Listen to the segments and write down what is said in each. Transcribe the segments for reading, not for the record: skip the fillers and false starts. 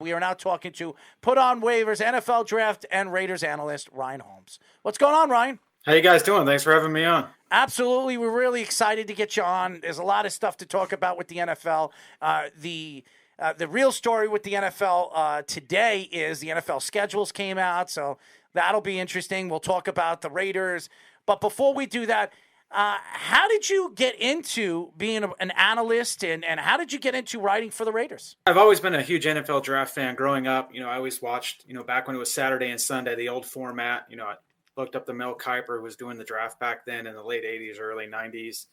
We are now talking to Put On Waivers, NFL Draft, and Raiders analyst Ryan Holmes. What's going on, Ryan? How you guys doing? Thanks for having me on. Absolutely. We're really excited to get you on. There's a lot of stuff to talk about with the NFL. The real story with the NFL today is the NFL schedules came out, so that'll be interesting. We'll talk about the Raiders. But before we do that, how did you get into being an analyst, and how did you get into writing for the Raiders? I've always been a huge NFL draft fan growing up. I always watched, back when it was Saturday and Sunday, the old format. I looked up the Mel Kiper, who was doing the draft back then in the late 80s, early 90s.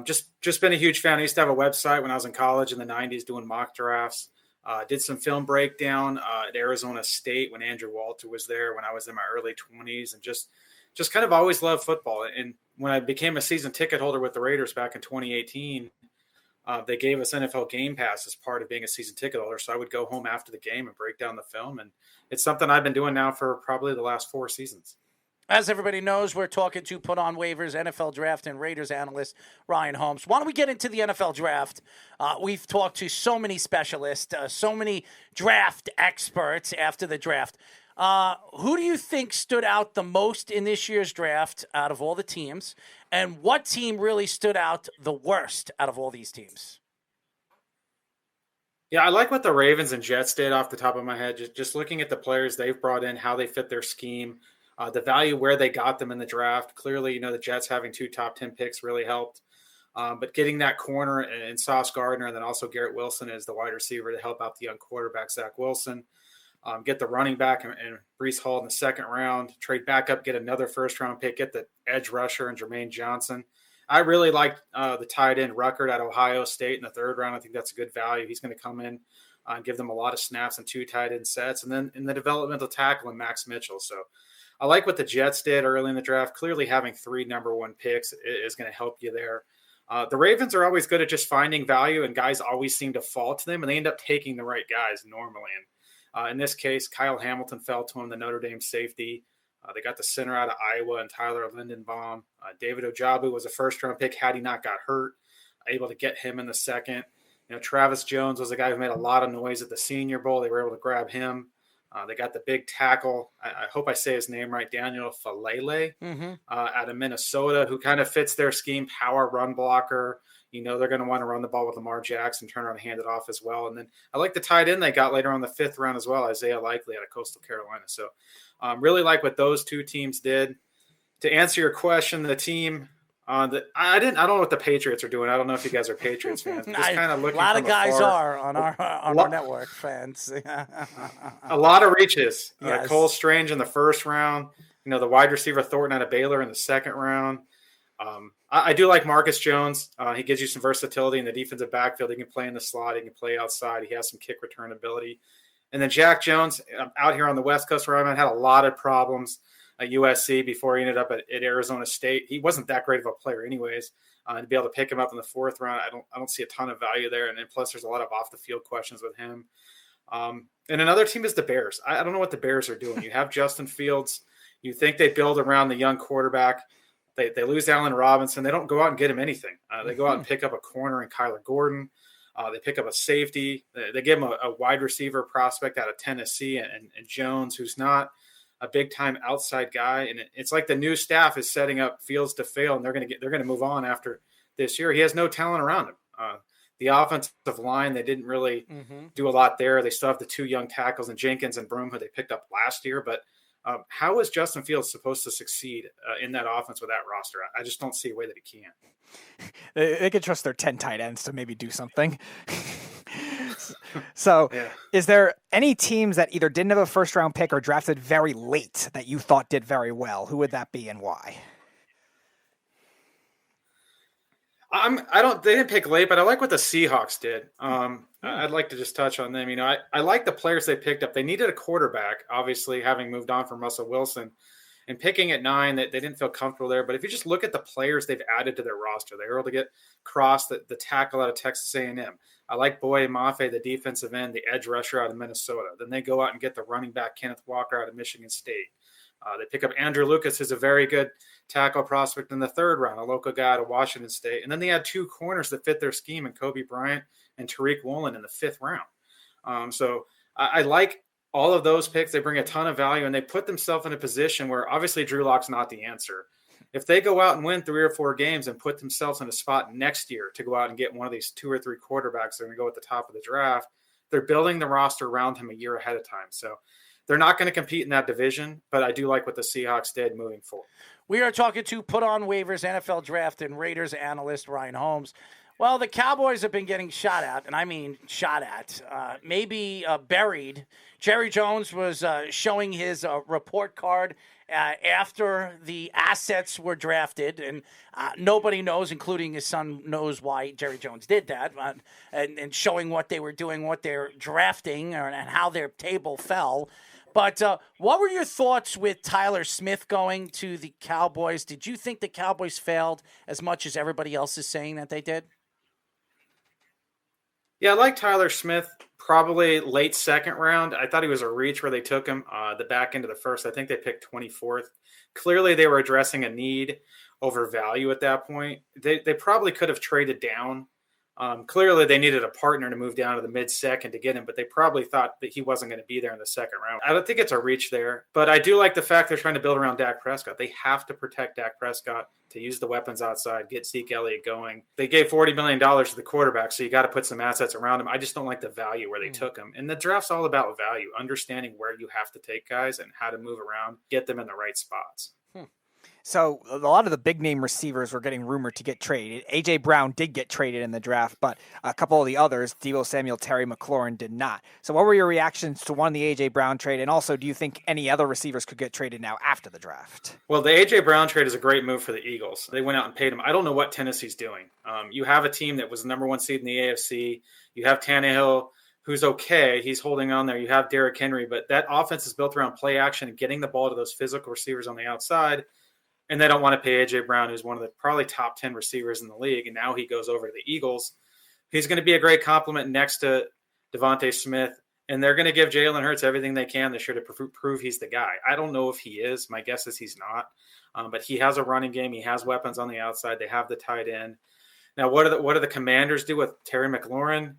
Just been a huge fan. I used to have a website when I was in college in the 90s doing mock drafts. Did some film breakdown at Arizona State when Andrew Walter was there when I was in my early 20s, and just kind of always loved football. And when I became a season ticket holder with the Raiders back in 2018, they gave us NFL Game Pass as part of being a season ticket holder. So I would go home after the game and break down the film. And it's something I've been doing now for probably the last 4 seasons. As everybody knows, we're talking to Put On Waivers, NFL Draft, and Raiders analyst Ryan Holmes. Why don't we get into the NFL Draft? We've talked to so many specialists, so many draft experts after the draft. Who do you think stood out the most in this year's draft out of all the teams? And what team really stood out the worst out of all these teams? Yeah, I like what the Ravens and Jets did off the top of my head. Just looking at the players they've brought in, how they fit their scheme, the value where they got them in the draft. Clearly, the Jets having 2 top 10 picks really helped. But getting that corner and Sauce Gardner, and then also Garrett Wilson as the wide receiver to help out the young quarterback, Zach Wilson. Get the running back and Breece Hall in the second round, trade back up, get another first-round pick, get the edge rusher and Jermaine Johnson. I really like the tight end Ruckert at Ohio State in the third round. I think that's a good value. He's going to come in and give them a lot of snaps and 2 tight end sets. And then in the developmental tackle and Max Mitchell. So I like what the Jets did early in the draft. Clearly having 3 number 1 picks is going to help you there. The Ravens are always good at just finding value, and guys always seem to fall to them, and they end up taking the right guys normally. In this case, Kyle Hamilton fell to him, the Notre Dame safety. They got the center out of Iowa and Tyler Lindenbaum. David Ojabo was a first-round pick had he not got hurt, able to get him in the second. Travis Jones was a guy who made a lot of noise at the Senior Bowl. They were able to grab him. They got the big tackle. I hope I say his name right, Daniel Falele, out of Minnesota, who kind of fits their scheme, power run blocker. They're going to want to run the ball with Lamar Jackson, turn around and hand it off as well. And then I like the tight end they got later on the 5th round as well, Isaiah Likely out of Coastal Carolina. So really like what those 2 teams did. To answer your question, the team I don't know what the Patriots are doing. I don't know if you guys are Patriots fans. Just kind of looking. A lot of guys are on our network fans. A lot of reaches. Yes. Cole Strange in the 1st round. The wide receiver Thornton out of Baylor in the 2nd round. I do like Marcus Jones. He gives you some versatility in the defensive backfield. He can play in the slot. He can play outside. He has some kick return ability. And then Jack Jones out here on the West Coast where I'm at had a lot of problems at USC before he ended up at Arizona State. He wasn't that great of a player anyways. To be able to pick him up in the 4th round, I don't see a ton of value there. And then plus there's a lot of off the field questions with him. And another team is the Bears. I don't know what the Bears are doing. You have Justin Fields. You think they build around the young quarterback. They lose Allen Robinson. They don't go out and get him anything. They go out and pick up a corner in Kyler Gordon. They pick up a safety. They give him a wide receiver prospect out of Tennessee and Jones, who's not a big-time outside guy. And it's like the new staff is setting up Fields to fail, and they're going to move on after this year. He has no talent around him. The offensive line, they didn't really do a lot there. They still have the 2 young tackles in Jenkins and Broom, who they picked up last year. But how is Justin Fields supposed to succeed in that offense with that roster? I just don't see a way that he can. They could trust their 10 tight ends to maybe do something. So yeah. Is there any teams that either didn't have a 1st-round pick or drafted very late that you thought did very well? Who would that be and why? They didn't pick late, but I like what the Seahawks did. I'd like to just touch on them. I like the players they picked up. They needed a quarterback, obviously, having moved on from Russell Wilson. And picking at 9, they didn't feel comfortable there. But if you just look at the players they've added to their roster, they were able to get Cross, the tackle out of Texas A&M. I like Boye Mafe, the defensive end, the edge rusher out of Minnesota. Then they go out and get the running back Kenneth Walker out of Michigan State. They pick up Andrew Lucas, who's a very good tackle prospect in the 3rd round, a local guy out of Washington State. And then they had 2 corners that fit their scheme, and Kobe Bryant and Tariq Woolen in the 5th round. So I like all of those picks. They bring a ton of value, and they put themselves in a position where obviously Drew Lock's not the answer. If they go out and win 3 or 4 games and put themselves in a spot next year to go out and get one of these 2 or 3 quarterbacks that are going to go at the top of the draft, they're building the roster around him a year ahead of time. So they're not going to compete in that division, but I do like what the Seahawks did moving forward. We are talking to Put On Waivers NFL Draft and Raiders analyst Ryan Holmes. Well, the Cowboys have been getting shot at, and I mean shot at, maybe buried. Jerry Jones was showing his report card after the assets were drafted, and nobody knows, including his son, knows why Jerry Jones did that, and showing what they were doing, what they're drafting, and how their table fell. But what were your thoughts with Tyler Smith going to the Cowboys? Did you think the Cowboys failed as much as everybody else is saying that they did? Yeah, I like Tyler Smith, probably late second round. I thought he was a reach where they took him the back end of the first. I think they picked 24th. Clearly, they were addressing a need over value at that point. They probably could have traded down. Clearly, they needed a partner to move down to the mid-second to get him, but they probably thought that he wasn't going to be there in the second round. I don't think it's a reach there, but I do like the fact they're trying to build around Dak Prescott. They have to protect Dak Prescott to use the weapons outside, get Zeke Elliott going. They gave $40 million to the quarterback, so you got to put some assets around him. I just don't like the value where they took him. And the draft's all about value, understanding where you have to take guys and how to move around, get them in the right spots. So a lot of the big name receivers were getting rumored to get traded. A.J. Brown did get traded in the draft, but a couple of the others, Deebo Samuel, Terry McLaurin, did not. So what were your reactions to one, of the A.J. Brown trade? And also, do you think any other receivers could get traded now after the draft? Well, the A.J. Brown trade is a great move for the Eagles. They went out and paid him. I don't know what Tennessee's doing. You have a team that was the number 1 seed in the AFC. You have Tannehill, who's okay. He's holding on there. You have Derrick Henry, but that offense is built around play action and getting the ball to those physical receivers on the outside. And they don't want to pay A.J. Brown, who's one of the probably top 10 receivers in the league. And now he goes over to the Eagles. He's going to be a great compliment next to Devontae Smith. And they're going to give Jalen Hurts everything they can this year to prove he's the guy. I don't know if he is. My guess is he's not. But he has a running game. He has weapons on the outside. They have the tight end. Now, what do the Commanders do with Terry McLaurin?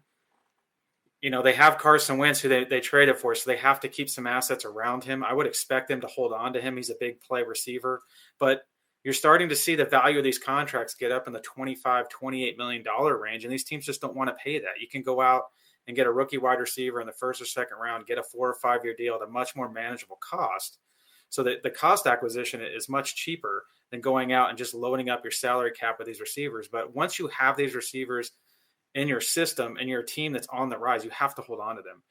You know, they have Carson Wentz, who they traded for, so they have to keep some assets around him. I would expect them to hold on to him. He's a big play receiver. But you're starting to see the value of these contracts get up in the $25, $28 million range, and these teams just don't want to pay that. You can go out and get a rookie wide receiver in the first or second round, get a 4 or 5 year deal at a much more manageable cost. So that the cost acquisition is much cheaper than going out and just loading up your salary cap with these receivers. But once you have these receivers in your system and your team that's on the rise, you have to hold on to them.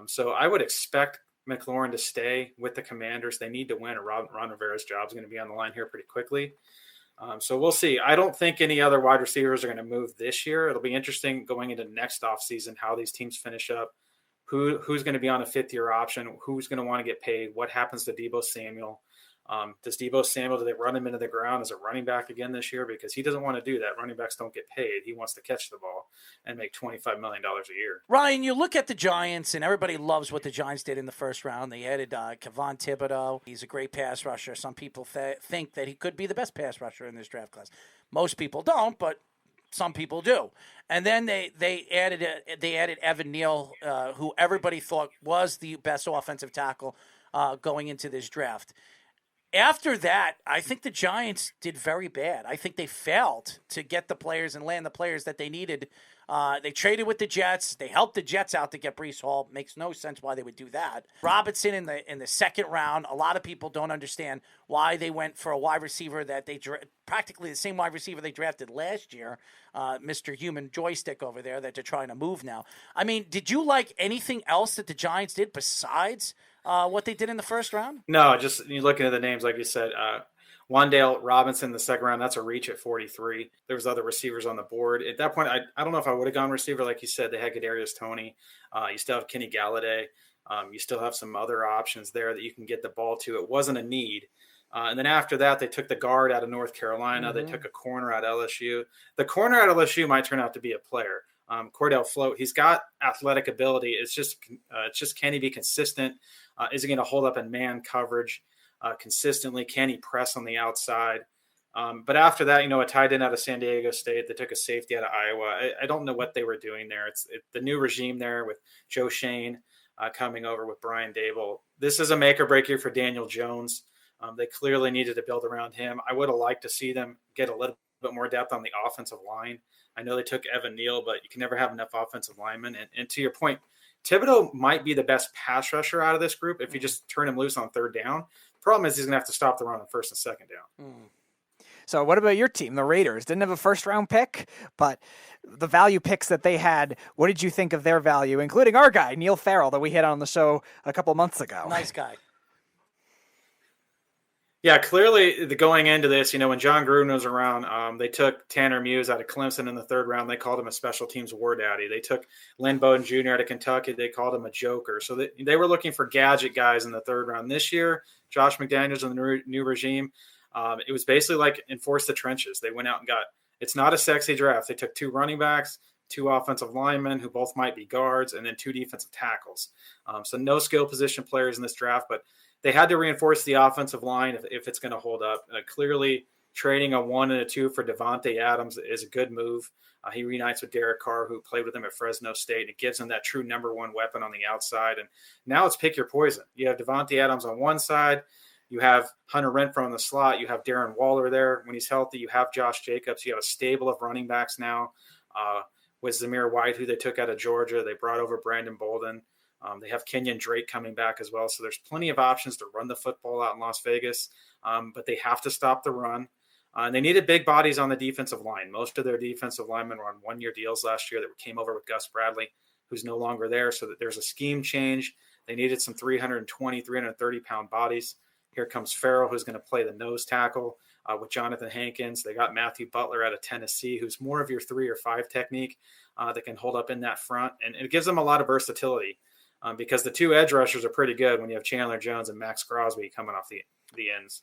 So I would expect McLaurin to stay with the Commanders. They need to win, or Ron Rivera's job is going to be on the line here pretty quickly. So we'll see. I don't think any other wide receivers are going to move this year. It'll be interesting going into next offseason how these teams finish up, who's going to be on a 5th-year option, who's going to want to get paid, what happens to Deebo Samuel. Does Deebo Samuel, do they run him into the ground as a running back again this year? Because he doesn't want to do that. Running backs don't get paid. He wants to catch the ball and make $25 million a year. Ryan, you look at the Giants, and everybody loves what the Giants did in the first round. They added Kayvon Thibodeaux. He's a great pass rusher. Some people think that he could be the best pass rusher in this draft class. Most people don't, but some people do. And then they added Evan Neal, who everybody thought was the best offensive tackle going into this draft. After that, I think the Giants did very bad. I think they failed to get the players and land the players that they needed. They traded with the Jets. They helped the Jets out to get Breece Hall. Makes no sense why they would do that. Robinson in the second round. A lot of people don't understand why they went for a wide receiver that they practically the same wide receiver they drafted last year, Mr. Human Joystick over there that they're trying to move now. I mean, did you like anything else that the Giants did besides what they did in the first round? No, just you looking at the names, like you said, Wan'Dale Robinson in the second round, that's a reach at 43. There was other receivers on the board. At that point, I don't know if I would have gone receiver. Like you said, they had Kadarius Toney. You still have Kenny Galladay. You still have some other options there that you can get the ball to. It wasn't a need. And then after that, they took the guard out of North Carolina. Mm-hmm. They took a corner out of LSU. The corner out of LSU might turn out to be a player. Cordell Float, he's got athletic ability. It's just can he be consistent? Is he going to hold up in man coverage consistently? Can he press on the outside? But after that, a tight end out of San Diego State. They took a safety out of Iowa. I don't know what they were doing there. It's the new regime there with Joe Shane. coming over with Brian Dable. This is a make or break year for Daniel Jones. They clearly needed to build around him. I would have liked to see them get a little bit more depth on the offensive line. I know they took Neal, but you can never have enough offensive linemen. And to your point, Thibodeaux might be the best pass rusher out of this group if you just turn him loose on third down. Problem is he's going to have to stop the run on first and second down. So what about your team, the Raiders? Didn't have a first-round pick, but the value picks that they had, what did you think of their value, including our guy, Neal Farrell, that we hit on the show a couple months ago? Nice guy. Yeah, clearly going into this, when John Gruden was around, they took Tanner Muse out of Clemson in the third round. They called him a special teams war daddy. They took Lynn Bowden Jr. out of Kentucky. They called him a joker. So they were looking for gadget guys in the third round. This year, Josh McDaniels and the new regime, it was basically like enforce the trenches. They went out and it's not a sexy draft. They took 2 running backs, 2 offensive linemen who both might be guards, and then 2 defensive tackles. So no skill position players in this draft, but they had to reinforce the offensive line if it's going to hold up. Clearly, trading a 1 and a 2 for Devontae Adams is a good move. He reunites with Derek Carr, who played with him at Fresno State. It gives him that true number 1 weapon on the outside. And now it's pick your poison. You have Devontae Adams on one side. You have Hunter Renfrow in the slot. You have Darren Waller there when he's healthy. You have Josh Jacobs. You have a stable of running backs now with Zamir White, who they took out of Georgia. They brought over Brandon Bolden. They have Kenyon Drake coming back as well. So there's plenty of options to run the football out in Las Vegas, but they have to stop the run. And they needed big bodies on the defensive line. Most of their defensive linemen were on 1-year deals last year that came over with Gus Bradley, who's no longer there. So that there's a scheme change. They needed some 320, 330-pound bodies. Here comes Farrell, who's going to play the nose tackle with Jonathan Hankins. They got Matthew Butler out of Tennessee, who's more of your 3 or 5 technique that can hold up in that front. And it gives them a lot of versatility. Because the 2 edge rushers are pretty good when you have Chandler Jones and Max Crosby coming off the ends.